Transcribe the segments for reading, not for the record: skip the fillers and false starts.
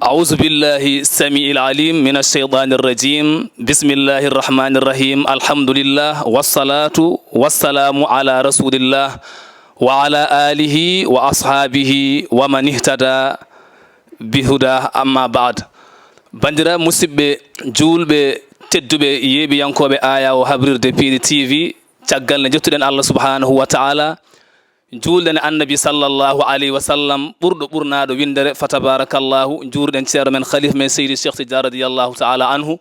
أعوذ بالله السميع العليم من الشيطان الرجيم بسم الله الرحمن الرحيم الحمد لله والصلاة والسلام على رسول الله وعلى آله وأصحابه ومن اهتدى بهداه أما بعد بندرا مسبة جولبة تدبة يبي ينكو بآية وحبر دبي تي في تقال نجتنا الله سبحانه وتعالى juulden annabi sallallahu alayhi wa sallam ɓurɗo ɓurnaɗo windere fa tabarakallahu juurɗen ceero men khalif men seydi cheikh tidia radiallahu taala anhu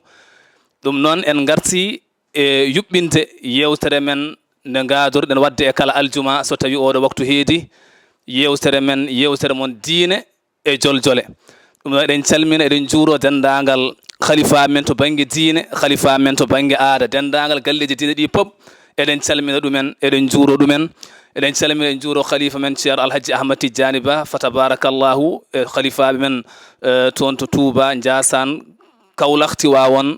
ɗum noon en garti e yuɓɓinte yewtere men nde gadorɗen wadde e kala aljuma so tawi oɗo waktu heedi yewtere men yewtere mon diine e joljole ɗum noon eɗen calmina eɗen juuro dendagal khalifa men to banggue diine khalifa men to banggue aada dendagal galleji diine ɗi pop eɗen calmina ɗumen eɗen juuro ɗumen eɗen calmina en juuro khalifa men ceer alhaji ahmad tidiani ba fa tabarakallahu e khalifaɓe men toon to touba ndiasan kawlak tiwawon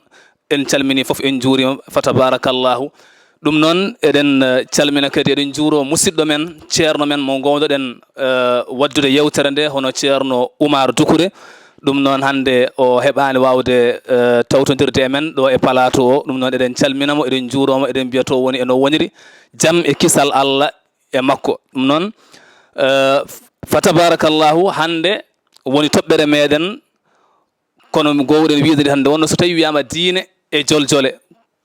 en calmini foof en juurima fa tabarakallahu ɗum noon eɗen calmina kadi eɗen juuro musidɗo men ceerno men mo gowdoɗen waddude yewtere nde hono ceerno oumar doukouré ɗum noon hannde o heɓani wawde tawtodirde e men ɗo e plateau o ɗum noon eɗen calminamo eɗen juuromo eɗen mbiyato woni eno woniri jaam e kisal allah e makko ɗum noon fa tabarakallahu hande woni toɓɓere meɗen kono mi gowɗen wiide hande wonno so tawi wiyama diine e joljole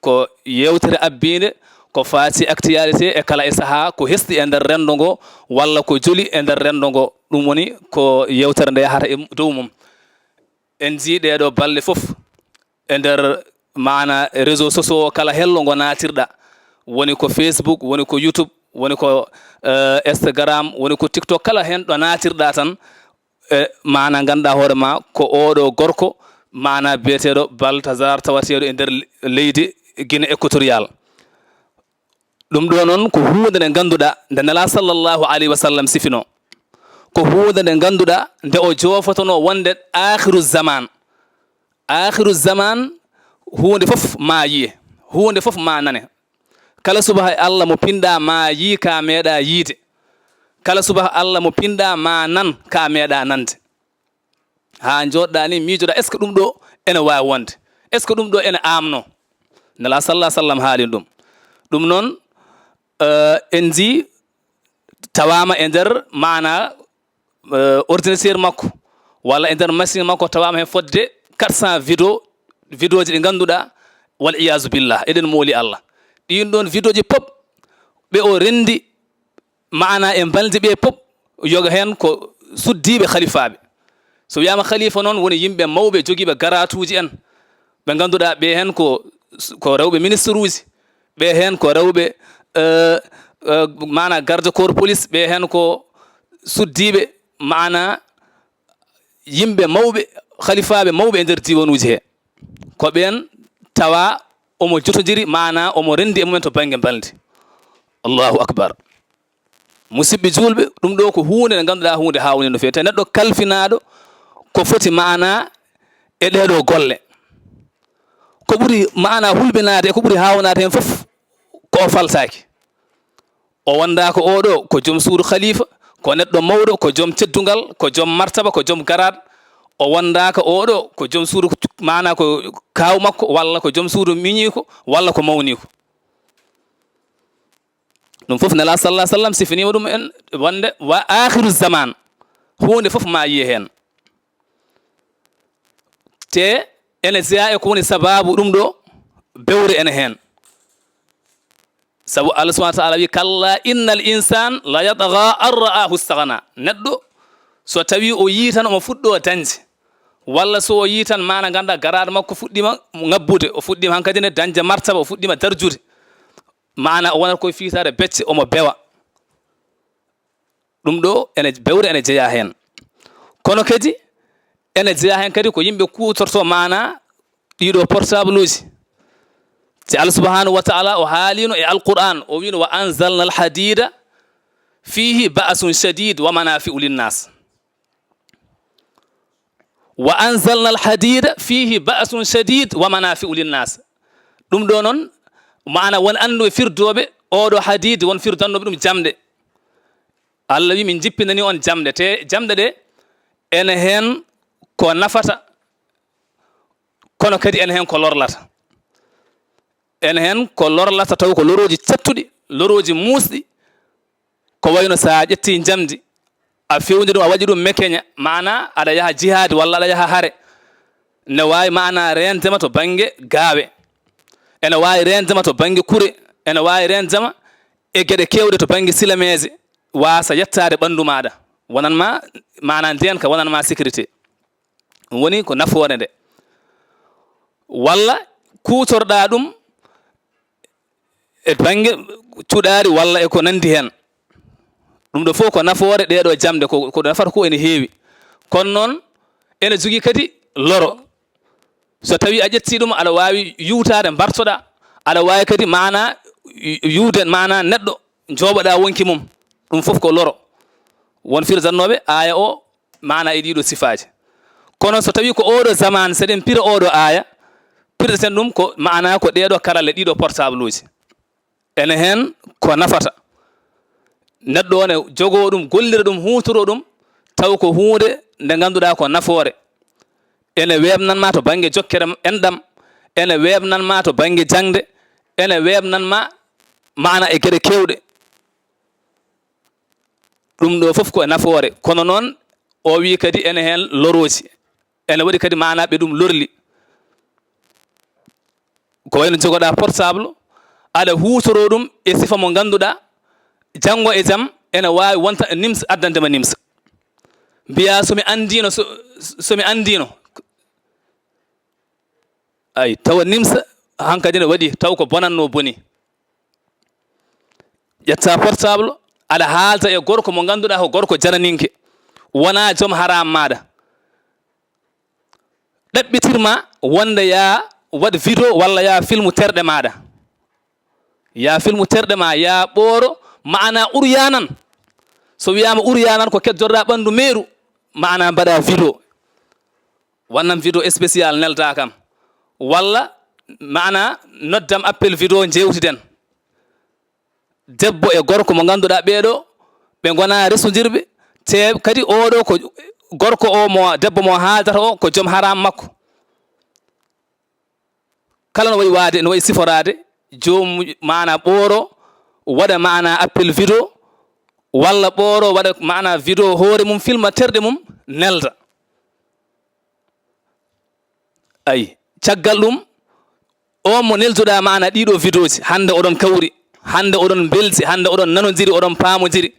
ko yewtere abbinde ko faati actualité e kala e saaha ko hesɗi e nder rendo ngo walla ko joli e nder rendo ngo ɗum woni ko yewtere nde yahata e dow mum en jii ɗeɗo balɗe foof e nder mana réseau sociaux o kala hello ngo natirɗa woni ko Facebook woni ko YouTube woni ko Instagram woni ko TikTok kala hen ɗo natirɗa tan mana ganduɗa hoore ma ko oɗo gorko mana biyeteɗo Baltasar tawateɗo e nder leydi Guinée équatorial ɗum ɗo noon ko hunde nde ganduɗa nde nela sallllahu alayhi wa sallam sifino ko hunde nde ganduɗa nde o jofotono wonde akhiru zaman hunde foof ma yiye hunde foof ma nane kala subaha Allah mo pinɗa ma yi ka meeɗa yiide kala subaha Allah mo pinɗa ma nan ka meeɗa nande ha joɗɗa ni miijoɗa est ce que ɗum ɗo ene wawi wonde est ce que ɗum ɗo ene amno nela sallah sallam haalin ɗum ɗum noon en ji tawama e nder mana ordinateur makko walla e nder machine makko tawama hen fodde 400 vidéo ji ɗi ganduɗa wal iyasu billah eɗen mooli Allah ɗin ɗon vidéo ji pop ɓe o rendi mana e balde ɓe pop yoga hen ko suddiɓe khalifaɓe so wiyama khalifa noon woni yimɓe mawɓe joguiɓe garatuji en ɓe ganduɗa ɓe hen ko rewɓe ministre uji ɓe hen ko rewɓe mana garde corps police ɓe hen ko suddiɓe mana yimɓe mawɓe khalifaɓe mawɓe e nder diwanuji he ko ɓen tawa omo jotodiri mana omo rendi e mumen to banggue balde allahu akbar musidɓe julɓe ɗum ɗo ko hunde nde ganduɗa hunde hawni no fewi tawi neɗɗo kalfinaɗo ko foti mana e ɗeɗo golle ko ɓuuri mana hulɓinade e ko ɓuuri hawnade hen foof ko o faltaki o wonda ko oɗo ko joom suudu khalifa ko neɗɗo mawɗo ko joom teddugal ko joom martaba ko joom garad o wondaka oɗo ko joom suudu mana ko kaw makko walla ko joom suudu miñiko walla ko mawniko ɗum foof nela sallah sallam sifinima ɗum en wonde wa akhiru zaman hunde foof ma yiye hen te ene jeeya e ko woni sababu ɗum ɗo bewre ene hen saabu Allah subahana taala wi kalla innal insan la yatgha an ra'ahu stagna neɗɗo so tawi o yii tan omo fuɗɗo dañde walla so o yii tan mana ganduɗa garade makko fuɗɗima ngabbude o fuɗɗima hankkadi ne dañde martaba o fuɗɗima darjude mana o wonata koye fiitade becce omo bewa ɗum ɗo ene bewre ene jeeya hen kono kadi ene jeeya hen kadi ko yimɓe kutorto mana ɗiɗo portable uji te Allah subhanahu wa taala o haalino e alquran o wino wa anzalna alhadida fihi ba'sun shadid wa manafi'u linnas wa anzalna alhadida fihi ba'sun shadid wa manafi'u linnas ɗum ɗo noon mana won andu e firdoɓe oɗo hadid won firdannoɓe ɗum jamɗe Allah wi min jippinani on jamɗe te jamɗe ɗe ene hen ko nafata kono kadi en hen ko lorlata en hen ko lorlata taw ko loroji cattuɗi loroji muusɗi ko wayno sa ƴetti jamdi a fewndi ɗum a waɗi ɗum mekeña mana aɗa yaha jihadi walla aɗa yaha hare ne wawi mana rendema to banggue gaawe ene wawi rendema to banggue kure ene wawi rendema e gueɗe kewɗe to banggue silameje wasa yettade ɓandu maɗa wonanma mana ndenka wonanma sécurité woni ko nafoore nde walla kutorɗa ɗum e banggue cuɗari walla e ko nandi hen ɗum ɗo fof ko nafoore ɗeɗo jamde ko nafata ko ene heewi kono noon ene jogui kadi loro so tawi a ƴetti ɗum aɗa wawi yiwtade mbartoɗa aɗa wawi kadi mana yiwde mana neɗɗo joɓoɗa wonki mum ɗum fof ko loro won firzannoɓe aya o mana e ɗiɗo sifaji kono so tawi ko oɗo zaman seɗen pira oɗo aya pirdaten ɗum ko mana ko ɗeɗo karalle ɗiɗo portable uji ene hen ko nafata neɗɗo o ne jogo ɗum gollira ɗum hutoro ɗum taw ko hunde nde ganduɗa ko nafoore ene webnanma to banggue jokkere enɗam ene webnanma to banggue jangde ene webnanma mana e gueɗe kewɗe ɗum ɗo fof ko nafoore kono noon o wi kadi ene hen loroji ene waɗi kadi mana ɓe ɗum lorli ko wayno jogoɗa portable aɗa hutoro ɗum e sifa mo ganduɗa janggo e jaam ene wawi wonta nimsa addandema nimsa mbiya somi andino ay tawa nimsa hankadi ne waɗi taw ko bonanno boni ƴetta portable aɗa haalta e gorko mo ganduɗa ko gorko jananinke wona joom haram maɗa ɗaɓɓitirma wonde ya waɗ vidéo walla ya filme terɗe maɗa ya filme terɗe ma ya ɓooro mana uryanan so wiyama uryanan ko keddotoɗa ɓandu meeru mana mbaɗa vidéo wannan vidéo spécial nelda kam walla mana noddam appel vidéo jewtiden debbo e gorko mo ganduɗa ɓeɗo ɓe gona resodirɓe te kadi oɗo ko gorko o mo debbo mo haaldata o ko joom haram makko kala no wayi waade no wayi siforade joom mana ɓooro waɗa mana appel vidéo walla ɓooro waɗa mana vidéo hoore mum filma terɗe mum nelda ayi caggal ɗum o mo nelduɗa mana ɗiɗo vidéo ji hande oɗon kawri hande oɗon belti hande oɗon nanodiri oɗon paamodiri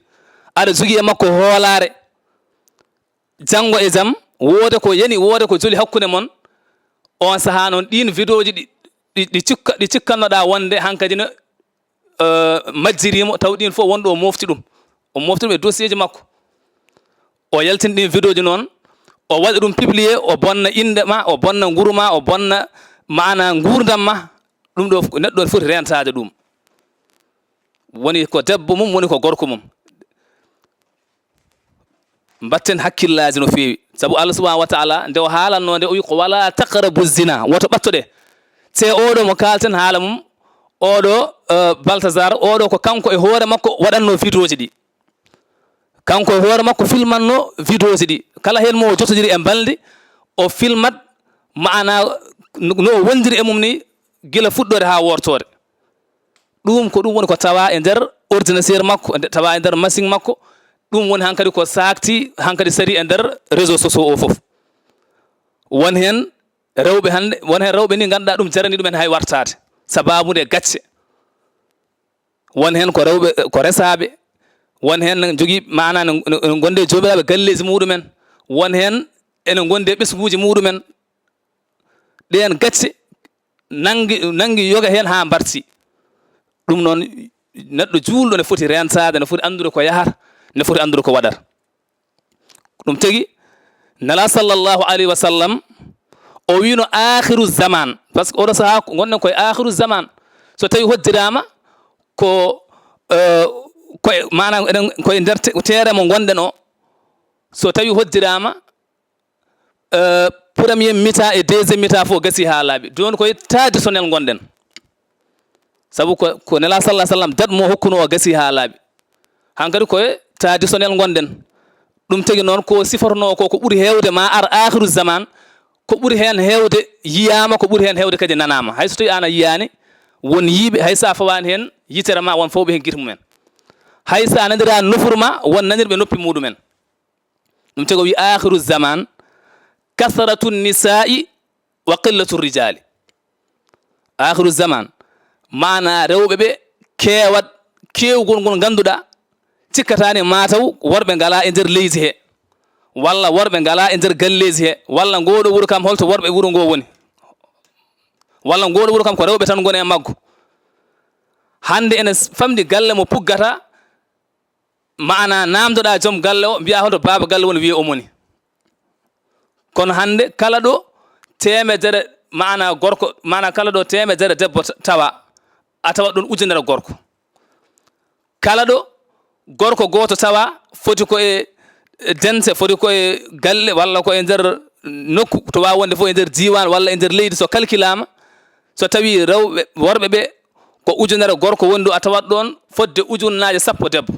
aɗa jogui e makko hoolare janggo e jaam woode ko yani woode ko joli hakkude moon on saaha noon ɗin vidéo ji ɗi cikkannoɗa wonde hankadi no majjirimo taw ɗin fof wonɗo o mofti ɗum o mofti ɗum e dossier ji makko o yaltin ɗin vidéo ji noon o waɗi ɗum publier o bonna inde ma o bonna nguru ma o bonna mana gurdam ma ɗum ɗo neɗɗo foti rentade ɗum woni ko debbo mum woni ko gorko mum mbatten hakkillaji no fewi saabu Allah subhanahu wa ta'ala nde o haalanno nde o wi ko wala taqrabu zina woto ɓattoɗe te oɗo mo kalten haala mum oɗo Baltasar oɗo ko kanko e hoore makko waɗanno vidéo ji ɗi kanko e hoore makko filmanno vidéo ji ɗi kala hen mo jotodiri e balde o filmat mana no o wondiri e mum ni gila fuɗɗode ha wortode ɗum ko ɗum woni ko tawa e nder ordinateur makko tawa e nder machine makko ɗum woni hankadi ko sakti hankadi sari e nder réseau sociaux o foof won hen rewɓe hande won hen rewɓe ni ganduɗa ɗum jarani ɗumen hay wartade sababude gacce won hen ko rewɓe ko resaɓe won hen jogui mana no gonde jomiraɓe galleji muɗumen won hen ene gonde ɓesguji muɗumen ɗen gacce nangi yoga hen ha mbarti ɗum noon neɗɗo julɗo ne foti rentade ne foti andude ko yahata ne foti andude ko waɗata ɗum tagui nala sallllahu alayhi wa sallam o wino akhiru zaman par ce que oɗo saaha gonɗen koye akhiru zaman so tawi hoddirama ko koye mana eɗen koye nder teere mo gonɗen o so tawi hoddirama premier mita e deuxiéme mita fof gasi ha laaɓi joni koye traditionnel gonɗen saabu ko nela sallah sallam date mo hokkuno o gasi ha laaɓi hankkadi koye traditionnel gonɗen ɗum tagi noon ko siforno ko ɓuri heewde ma ar akhiru zaman ko ɓuri hen heewde yiyama ko ɓuri hen heewde kadi nanama hay so tawi an a yiyani won yiiɓe hay sa fawani hen yitere ma won fawɓe hen guite mumen hay sa nanira nofuru ma won nanirɓe noppi muɗumen ɗum tagi o wi akhiru zaman kasratu nisai wa qillatu rijali akhiru zaman mana rewɓeɓe keewat kewgol ngol ganduɗa cikkatani mataw worɓe ngala e nder leydi he walla worɓe ngala e nder galleji he walla ngoɗo wuuro kam holto worɓe wuuro ngo woni walla ngoɗo wuuro kam ko rewɓe tan goni e maggo hande ene famdi galle mo puggata mana namdoɗa joom galle o mbiya holto baba galle woni wiye omoni kono hande kala ɗo temedere mana gorko mana kala ɗo temedere debbo tawa a tawa ɗon ujunere gorko kala ɗo gorko goto tawa foti koye dense foti koye galle walla ko e nder nokku to wawi wonde fof e nder diwan walla e nder leydi so calculama so tawi rewɓe worɓe ɓe ko ujunere gorko woni ɗo a tawat ɗon fodde ujunnaje sappo debbo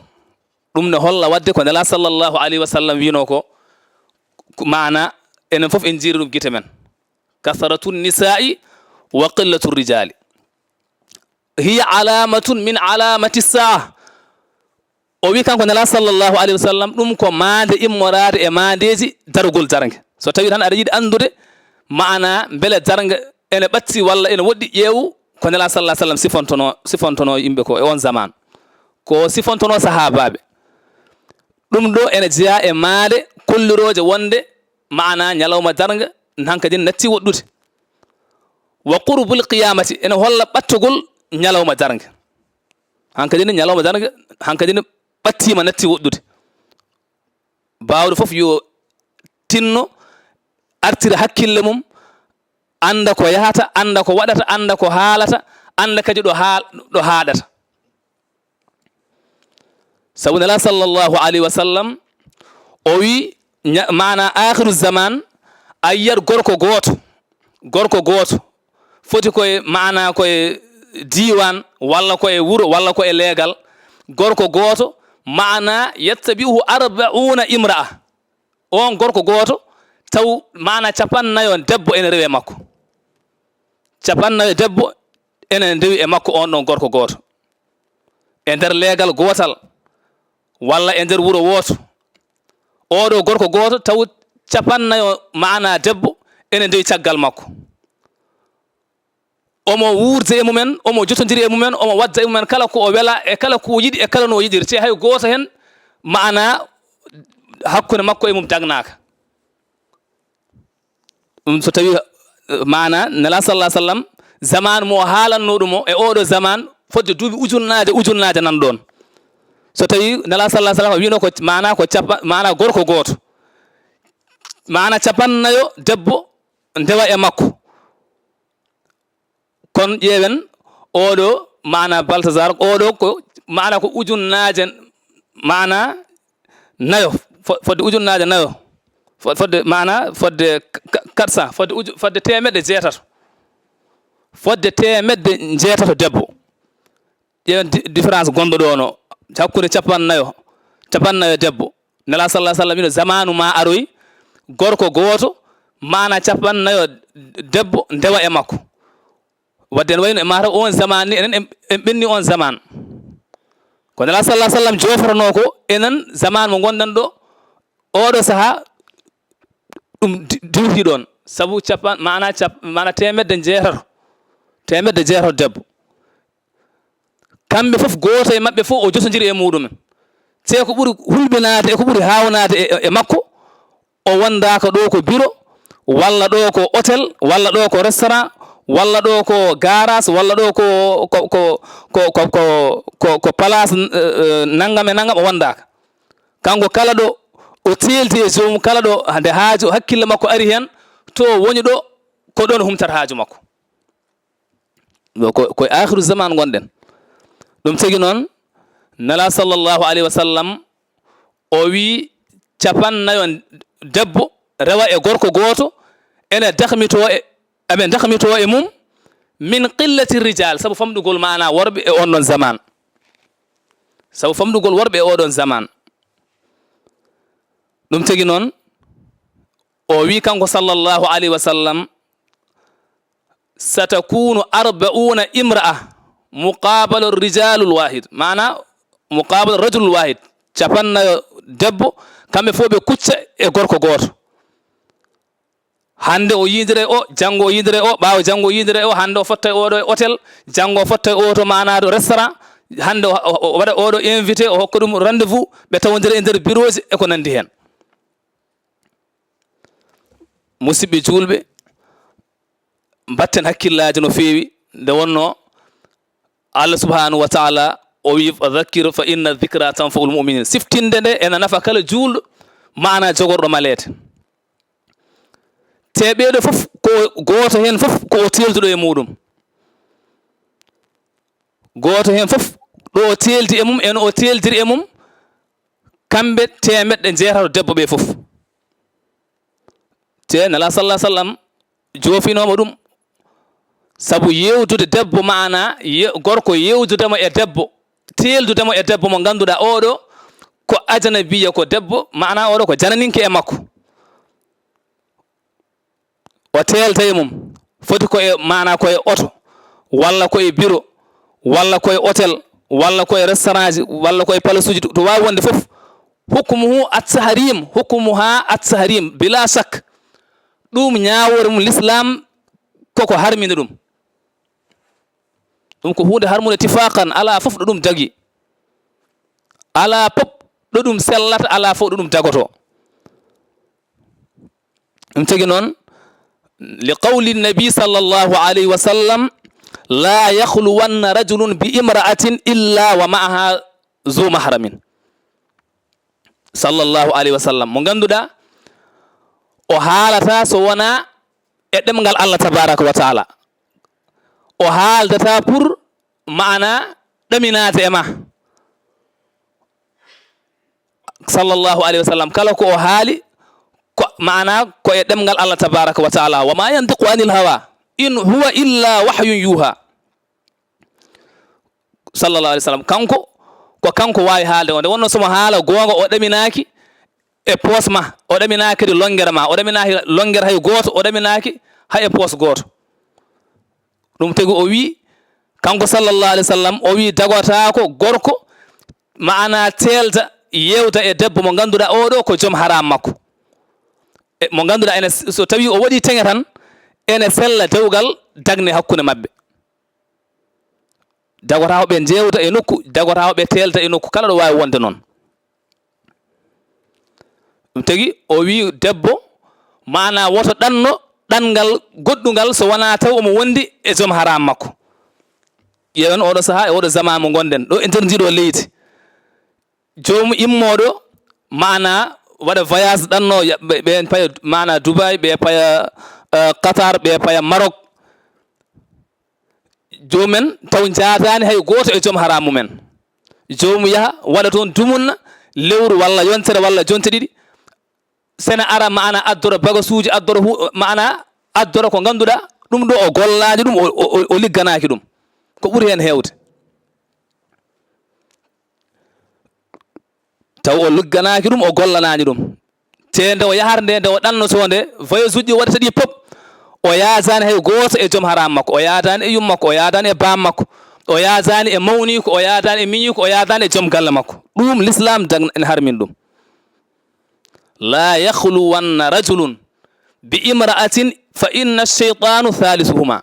ɗum ne holla wadde ko nela sallllahu alayhi wa sallam wino ko mana enen foof en jiiri ɗum guite men kasratu nisai wa qillatu rijali hiya alamatun min alamati saa o wi kanko nela sallllahu alayhi wa sallam ɗum ko mande immorade e mandeji darugol dargue so tawi tan aɗa yiiɗi andude mana beele dargue ene ɓatti walla ene woɗɗi ƴeewu ko nela sallah sallam sifontono yimɓe ko e on zaman ko sifontono sahabaɓe ɗum ɗo ene jeeya e maade kolliroje wonde mana ñalawma dargue hankadi natti woɗɗude wa qurbul qiyamati ene holla ɓattugol ñalawma dargue hankadi ne ñalawma dargue hankadi ne ɓattima natti woɗɗude bawɗo foof yo tinno artira hakkille mum anda ko yahata anda ko waɗata anda ko haalata anda kadi ɗo haaɗata sabu nela sallllahu alayhi wa sallam o wi mana akhiru zaman a yiyat gorko goto foti koye mana koye diwan walla koye wuuro walla koye leegal gorko goto mana yettabihu arbauna imra'a on gorko goto taw mana capannayo debbo ene rewi makko capannayo debbo ene ndewi e makko on ɗon gorko goto e nder leegal gotal walla e nder wuuro woto oɗo gorko goto taw capannayo mana debbo ene ndewi caggal makko omo wuurde e mumen omo jotodiri e mumen omo wadda e mumen kala ko o wela e kala ko yiɗi e kala no yiɗiri te hay goto hen mana hakkude makko e mum dagnaka ɗum so tawi mana nela sallah sallam zaman mo haalanno ɗumo e oɗo zaman fodde duuɓi ujunnade nan ɗon so tawi nela sallah sallam wino ko mana ko mana gorko goto mana capannayo debbo ndewa e makko kon ƴeewen oɗo mana baltasar oɗo ko mana ko ujunnaje mana nayo fodde ujunnaje nayo fodde mana fodde 400 fodde temedde jeetato fodde temedde jeetato debbo ƴeewen différence gonɗo ɗo no hakkude capannayo debbo nela sallah sallam ino zamanu ma aroyi gorko goto mana capannayo debbo ndewa e makko wadde en wayno e mataw on zaman ni enen en ɓenni on zaman ko nela sallah sallam jofrano ko enen zaman mo gonɗen ɗo oɗo saaha ɗum diwti ɗon saabu mana temedde jeetato debbo kamɓe foof goto e mabɓe fof o jotodiri e muɗumen te ko ɓuuri hulɓinade e ko ɓuuri hawnade e makko o wondaka ɗo ko bureau walla ɗo ko hôtel walla ɗo ko restaurant walla ɗo ko garage walla ɗo ko place naggam e naggam o wondaka kanko kala ɗo o telti e joomum kala ɗo nde haaju hakkille makko ari hen to woni ɗo ko ɗon humtata haaju makko koye akhiru zaman gonɗen ɗum tagi noon nela sallllahu alayhi wa sallam o wi capannayo debbo rewa e gorko goto ene eɓe dahmito e mum min qillati rijal saabu famɗugol mana worɓe e on ɗon zaman ɗum tagi noon o wi kanko sallllahu alayhi wa sallam satakunu 40 imra'a muqabala rijalul wahid mana muqabala rajulul wahid capannayo debbo kamɓe fof ɓe kucca e gorko goto hande o yidire o janggo o yidire o ɓawo janggo o yidire o hande o fotta e oɗo e hôtel janggo o fotta e oto mana ɗo restaurant hande o waɗa oɗo invité o hokka ɗum rendez vous ɓe tawodira e nder bureau ji e ko nandi hen musidɓe julɓe mbatten hakkillaji no feewi nde wonno Allah subhanahu wa taala o wi fadhakkir fa inna dhikra tanfaul muminin siftinde nde ena nafa kala juulɗo mana jogorɗo malede te ɓeeɗo fof ko goto hen fof ko o telduɗo e muɗum goto hen fof ɗo o teldi e mum eno o teldiri e mum kamɓe temeɗɗe jeetato debbo ɓe fof te nala sallah sallam joofinoma ɗum sabu yewdude debbo mana gorko yewdudemo e debbo teldudemo e debbo mo ganduɗa oɗo ko ajanabiya ko debbo mana oɗo ko jananinke e makko o telta e mum foti koye mana koye oto walla koye bureau walla koye hôtel walla koye restaurant ji walla koye palace uji to wawi wonde fof hukmuhu at-tahrim hukmuha at-tahrim bila shak ɗum ñawore mum l'islam koko harmini ɗum ɗum ko hunde harmude tifaqan ala fof ɗo ɗum dagi ala pop ɗo ɗum sellata ala fof ɗo ɗum dagoto ɗum tagi noon li qawli nabi sallllahu alayhi wa sallam la yahluwanna rajulun bi imra'atin illa wa ma'aha zu mahramin sallllahu alayhi wa sallam mo ganduɗa o haalata so wona e ɗemgal Allah tabaraka wa taala o haaldata pour mana ɗaminade e ma sallllahu alayhi wa sallam kala ko o haali ko mana ko e ɗemgal Allah tabaraka wa taala wa ma yantiqu anil hawa in huwa illa wahyun yuha sallllahu alayhi wa sallam kanko ko kanko wawi haalde o nde wonno somo haala gonga o ɗaminaki e poos ma o ɗaminaki kadi longere ma o ɗaminaki longere hay goto o ɗaminaki hay e poos goto ɗum tagi o wi kanko sallllahu alayhi wa sallam o wi dagota ko gorko mana telda yewta e debbo mo ganduɗa oɗo ko joom haram makko mo ganduɗa ene so tawi o waɗi teŋe tan ene sella dewgal dagne hakkude mabɓe dagota hoɓe jewta e nokku dagota hoɓe telda e nokku kala ɗo wawi wonde noon ɗum tagi o wi debbo mana woto ɗanno ɗangal goɗɗungal so wona taw omo wondi e joom haram makko ƴeewen oɗo saaha e oɗo zaman mo gonɗen ɗo e nder ndiɗo leydi jomum immoɗo mana waɗa voyage ɗanno ɓe paya mana Dubai ɓe paya Qatar ɓe paya Maroc jomumen taw jatani hay goto e joom haram mumen jomum yaaha waɗa toon dumunna lewru walla yontere walla jonte ɗiɗi sene ara mana addora bagasuji addora mana addora ko ganduɗa ɗum ɗo o gollani ɗum o ligganaki ɗum ko ɓuuri hen hewde taw o ligganaki ɗum o gollanani ɗum te nde o yahata nde o ɗannotode voyage uji ɗi waɗata ɗi pop o yadani hay goto e joom haram makko o yadani e yum makko o yadani e bam makko o yadani e mawniko o yadani e miñiko o yadani e joom galle makko ɗum l'islam dag en harmin ɗum la yahluwanna rajulun bi imra'atin fa inna ash-shaytanu thalisuhuma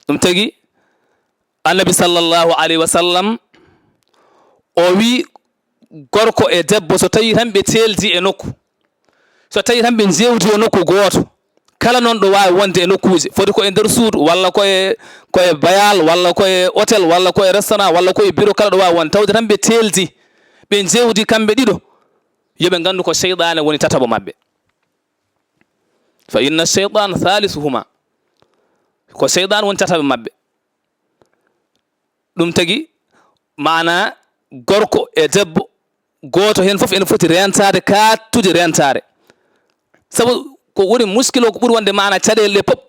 ɗum tagi annabi sallllahu alayhi wa sallam o wi gorko e debbo so tawi tan ɓe teldi e nokku so tawi tan ɓe jewdi e nokku goto kala noon ɗo wawi wonde e nokkuji foti ko e nder suudu walla koye bayal walla koye hôtel walla koye restaurant walla koye bureau kala ɗo wawi wonde tawde tan ɓe teldi ɓe jewdi kamɓe ɗiɗo yoɓe gandu ko cheyɗane woni tataɓo mabɓe fa inna cheytan thalisuhuma ko cheyɗan woni tataɓe mabɓe ɗum tagi mana gorko e debbo goto hen foof ene foti rentade kattude rentare sabu ko woni muskil o ko ɓuuri wonde mana caɗele pop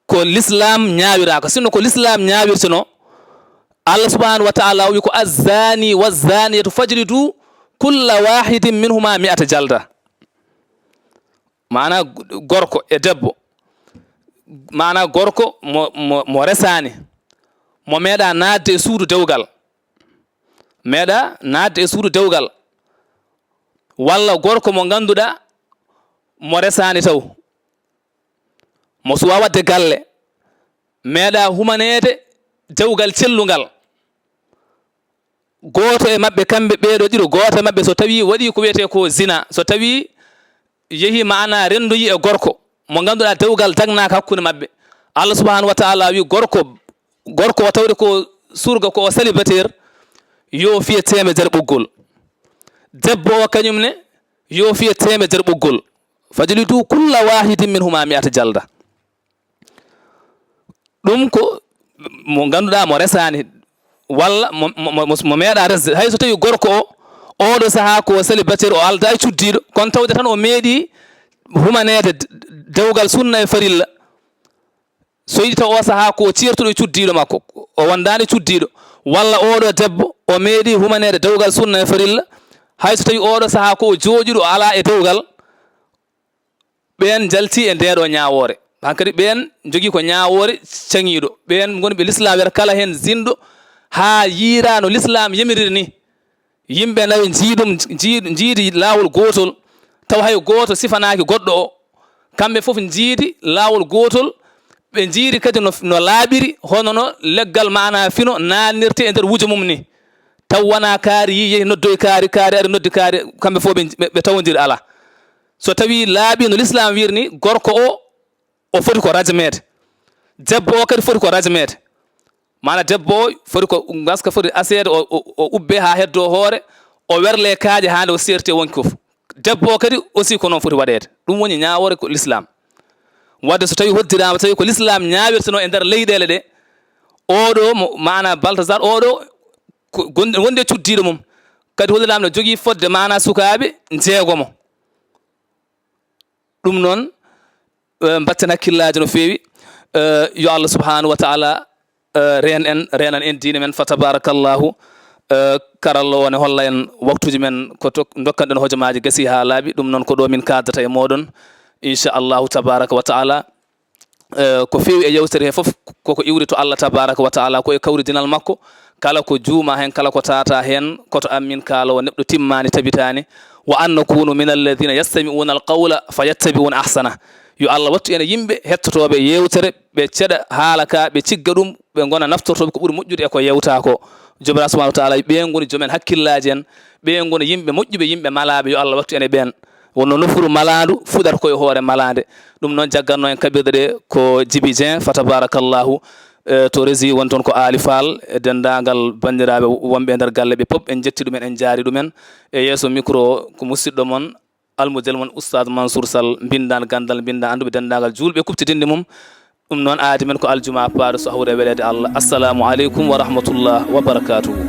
ko l'islam ñawiraka sinno ko l'islam ñawirteno Allah subhanahu wa ta'ala wi ko azzani wazzaniyatu fajlidu kulla wahidin minhuma mi'ata jalda mana gorko e debbo mana gorko mo resani mo meeɗa naatde e suudu dewgal meeɗa naatde e suudu dewgal walla gorko mo ngannduɗaa mo resani taw mo suwa wadde galle meeɗa humaneede dewgal cellungal gooto e maɓɓe kamɓe ɓeeɗo ɗiɗo gooto e maɓɓe so tawi waɗi ko wiyete ko zina so tawi yehi mana rendoyi e gorko mo ngannduɗaa dewgal dagnaka hakkunde maɓɓe Allah subhanahu wa taala wi gorko o tawde ko surga ko o célibataire yo fiye temedere ɓoggol debbo o kañumne yo fiye temedere ɓoggol fajlidu kulla wahidin minhuma mi'ata jalda ɗum ko mo ngannduɗaa mo resani walla mo meeɗa resde hay so tawi gorko o oɗo sahaa ko célibataire o alda e cuddiɗo kono tawde tan o meeɗi humanede dewgal sunna e farilla so yiɗi taw o sahaa ko ceertuɗo e cuddiɗo makko o wondani cuddiɗo walla oɗo debbo o meeɗi humanede dewgal sunna e farilla hay so tawi oɗo sahaa ko jooƴuɗo o ala e dewgal ɓen jalti e ndeɗo ñawore hankkadi ɓen jogui ko ñawore caŋiɗo ɓen gonɓe l'islam wiyata kala hen zinɗo ha yiira no l'islam yamiriri ni yimɓe nawi jiiɗum jiidi laawol gotol taw hay goto sifanaki goɗɗo o kamɓe foof jiidi laawol gotol ɓe jiiri kadi no laaɓiri hono no leggal mana fino nanirte e nder wujo mum ni taw wona kaari yi yehi noddoy kaari ari noddi kaari kamɓe fof ɓe tawodiri ala so tawi laaɓi no l'islam wirni gorko o foti ko rajmede debbo o kadi foti ko rajmede mana debbo o foti ko gaska foti asede o ubbe ha heddo hoore o werle kaaje hande o serti wonki fof debbo o kadi aussi ko noon foti waɗede ɗum woni ñawore ko l'islam wadde so tawi hoddirama tawi ko l'islam ñawirtano e nder leyɗele ɗe oɗo mana Baltasar oɗo wonde cuddiɗo mum kadi hollirama ne jogui fodde mana sukaɓe jeegomo ɗum noon batten hakkillaji no fewi yo Allah subhanahu wa taala renan en diine men fa tabarakallahu karallo ne holla en waktuji men ko dokkanɗen hojomaji gasi ha laaɓi ɗum noon ko ɗo min kaddata e moɗon inchallahu tabaraka wa taala ko fewi e yewtere he foof koko iwri to Allah tabaraka wa taala ko e kawridinal makko kala ko juuma hen kala ko tata hen koto ammin kaalowo neɗɗo timmani tabitani wa an nakunu min alladina yastami'una alqawla fayattabi'una ahsana yo Allah wattu ene yimɓe hettotoɓe yewtere ɓe ceeɗa haala ka ɓe cigga ɗum ɓe gona naftortoɓe ko ɓuuri moƴƴude e ko yewta ko jomiraɗo subahanahu wa taala ɓen goni joomen hakkillaji en ɓen goni yimɓe moƴƴuɓe yimɓe malaɓe yo Allah wattu ene ɓen wonno nofuru malandu fuɗata koye hoore malade ɗum noon jagganno en kaɓirɗe ɗe ko Djiby Dieng fa tabarakallahu to rési won toon ko Ali Fall e dendagal bandiraɓe wonɓe nder galle ɓe pop en jetti ɗumen en jaari ɗumen e yesso micro ko musidɗo moon almudel moon oustad Mansour Sall bindan gandal binda anduɓe dendagal julɓe kuptidinde mum ɗum noon aadi men ko aljuma paaɗo so hawre welede Allah assalamu aleykum wa rahmatullah wa barakatuhu